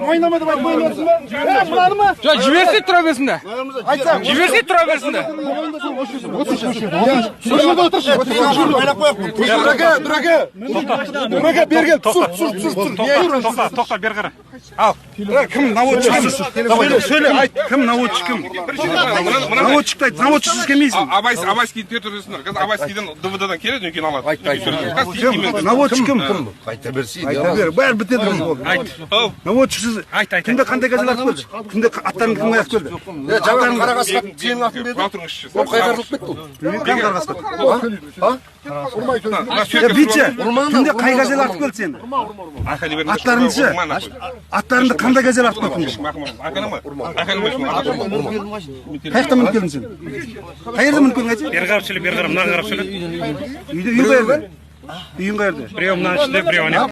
Ойнама деп айтпай отырсың ба? Мынаны ма? Жоқ, жіберсе тұра берсін де. Айтсам. Жіберсе тұра берсін де. Дурака берген. Тоқта, бер қара. Ал. Кім наводчик? Сөйле, айт. Кім наводчик кім? Наводчикті айт. Наводчиксіз келмейсің. Абайский кетіресіңдер. Қазір Абайскийден ДВД-дан келеді, өйкен алады. Наводчик кім? Айта берсейін. Айта бер. Бәрі бітеді. Айт. Наводчиксіз. Айт. Кімде қандай газел атып келді? Кімде аттарын кім аяқ келді? Жаңғарын қарағасқа сенің атын берді. Ол қайғарылып кетті ол. Кім қарғасқа? Битші, кімде қай газел атып келді сені? Аттарыңды аттарыңды қандай газел атып келді? Қаяқта мініп келдің сен? Қайерде мініп келдің айтшы? Бер қарап сөйле, бер қарап, мынаған қарап сөйле. Үйің қайерде? Үйің қайерде? Біреу мынаның ішінде, біреу ана.